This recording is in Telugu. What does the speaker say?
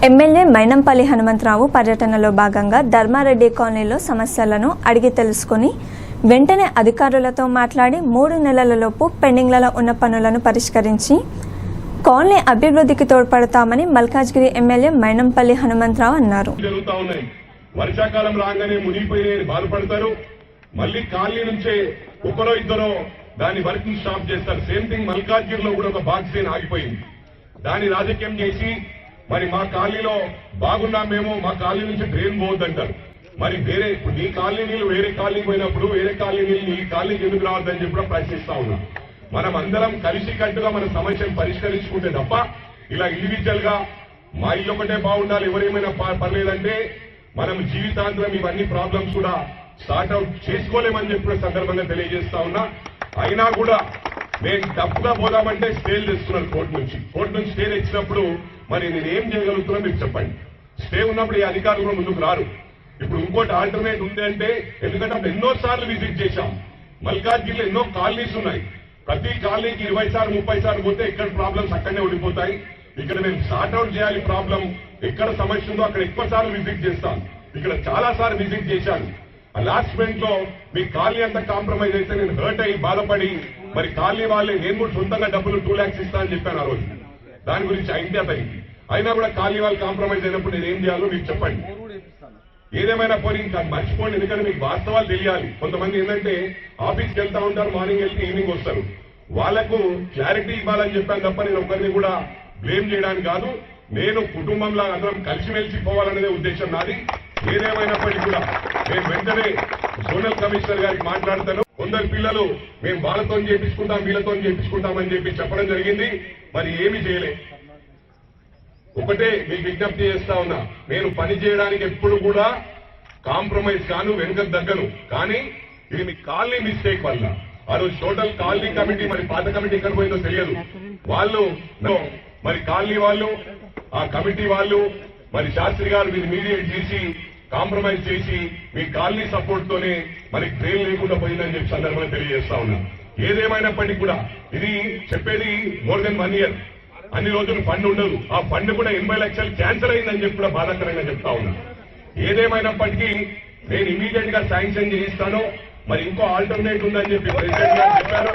ఎమ్మెల్యే మైనంపల్లి హనుమంతరావు పర్యటనలో భాగంగా ధర్మారెడ్డి కాలనీలో సమస్యలను అడిగి తెలుసుకుని వెంటనే అధికారులతో మాట్లాడి 3 నెలలలోపు పెండింగ్లలో ఉన్న పనులను పరిష్కరించి కాలనీ అభివృద్ధికి తోడ్పడతామని మల్కాజ్గిరి ఎమ్మెల్యే మైనంపల్లి హనుమంతరావు అన్నారు. వర్షాకాలం రాగానే మునిగిపోయి బాధపడతారు. మళ్ళీ కాలనీ నుంచే ఒకరో ఇద్దరో దాని వర్కింగ్ స్టాప్ చేస్తారు. సేమ్ థింగ్ మల్కాజ్గిరిలో కూడా ఒక బాక్స్ ట్రైన్ ఆగిపోయింది. దాన్ని రాజకీయం చేసి మరి మా కాలనీలో బాగున్నా మేము మా కాలనీ నుంచి డ్రైన్ పోవద్దంటారు. మరి వేరే నీ కాలనీ నీళ్ళు వేరే కాలనీకి పోయినప్పుడు వేరే కాలనీ నీళ్ళు ఈ కాలనీకి ఎందుకు రావద్దని చెప్పి ప్రశ్నిస్తా ఉన్నాం. మనం అందరం కలిసి కట్టుగా మన సమస్యను పరిష్కరించుకుంటే తప్ప ఇలా ఇండివిజువల్ గా మా ఇల్లు ఒకటే బాగుండాలి ఎవరేమైనా పర్లేదంటే మనం జీవితాంతరం ఇవన్నీ ప్రాబ్లమ్స్ కూడా సార్ట్ అవుట్ చేసుకోలేమని చెప్పిన సందర్భంగా తెలియజేస్తా ఉన్నా. అయినా కూడా మేము తప్పుగా పోదామంటే స్టేలు తెస్తున్నారు కోర్టు నుంచి స్టే తెచ్చినప్పుడు మరి నేనేం చేయగలుగుతున్నా మీరు చెప్పండి. స్టే ఉన్నప్పుడు ఈ అధికారులు కూడా ముందుకు రారు. ఇప్పుడు ఇంకోటి ఆల్టర్నేట్ ఉంది అంటే ఎందుకంటే అప్పుడు ఎన్నోసార్లు విజిట్ చేశాం. మల్కాజ్గిరిలో ఎన్నో కాలనీస్ ఉన్నాయి. ప్రతి కాలనీకి 20 సార్లు 30 సార్లు పోతే ఎక్కడ ప్రాబ్లమ్స్ అక్కడనే ఉండిపోతాయి. ఇక్కడ మేము సార్ట్ అవుట్ చేయాలి. ప్రాబ్లం ఎక్కడ సమస్య ఉందో అక్కడ ఎక్కువ సార్లు విజిట్ చేస్తాం. ఇక్కడ చాలా సార్లు విజిట్ చేశాను. ఆ లాస్ట్ మినిట్ లో మీ కాలనీ అంతా కాంప్రమైజ్ అయితే నేను హర్ట్ అయ్యి బాధపడి మరి కాలనీ వాళ్ళే నేను కూడా సొంతంగా డబ్బులు 2 lakhs ఇస్తా అని చెప్పాను. ఆ రోజు దాని గురించి ఐడియా తగ్గింది. అయినా కూడా కాలనీ వాళ్ళు కాంప్రమైజ్ అయినప్పుడు నేను ఏం చేయాలో మీకు చెప్పండి. ఏదేమైనా పోనీ ఇంకా మర్చిపోండి. ఎందుకంటే మీకు వాస్తవాలు తెలియాలి. కొంతమంది ఏంటంటే ఆఫీస్కి వెళ్తా ఉంటారు, మార్నింగ్ వెళ్తే ఈవినింగ్ వస్తారు. వాళ్లకు క్లారిటీ ఇవ్వాలని చెప్పాను తప్ప నేను ఒకరిని కూడా బ్లేమ్ చేయడానికి కాదు. నేను కుటుంబంలో అందరం కలిసిమెలిసి పోవాలనేదే ఉద్దేశం నాది. ఏదేమైనప్పటికీ కూడా నేను వెంటనే జోనల్ కమిషనర్ గారికి మాట్లాడతాను. కొందరు పిల్లలు మేము వాళ్ళతో చేపించుకుంటాం వీళ్ళతో చేపించుకుంటామని చెప్పి చెప్పడం జరిగింది. మరి ఏమి చేయలే. ఒకటే మీకు విజ్ఞప్తి చేస్తా ఉన్నా, నేను పని చేయడానికి ఎప్పుడు కూడా కాంప్రమైజ్ కాను, వెనుకకు దగ్గను. కానీ ఇది మీ కాలనీ మిస్టేక్ వల్ల ఆ రోజు టోటల్ కాలనీ కమిటీ మరి పాత కమిటీ ఎక్కడ పోయిందో తెలియదు. వాళ్ళు మరి కాలనీ వాళ్ళు ఆ కమిటీ వాళ్ళు మరి శాస్త్రి గారు మీరు మీడియేట్ చేసి కాంప్రమైజ్ చేసి మీ కాలనీ సపోర్ట్ తోనే మరి ట్రైన్ లేకుండా పోయిందని చెప్పి సందర్భంగా తెలియజేస్తా ఉన్నా. ఏదేమైనప్పటికీ కూడా ఇది చెప్పేది మోర్ దెన్ 1 year. అన్ని రోజులు ఫండ్ ఉండదు. ఆ ఫండ్ కూడా 80 లక్షలు క్యాన్సిల్ అయిందని చెప్పి కూడా బాధాకరంగా చెప్తా ఉన్నా. ఏదేమైనప్పటికీ నేను ఇమీడియట్ గా శాంక్షన్ చేయిస్తాను. మరి ఇంకో ఆల్టర్నేట్ ఉందని చెప్పి ప్రెసిడెంట్ గారు చెప్పారు.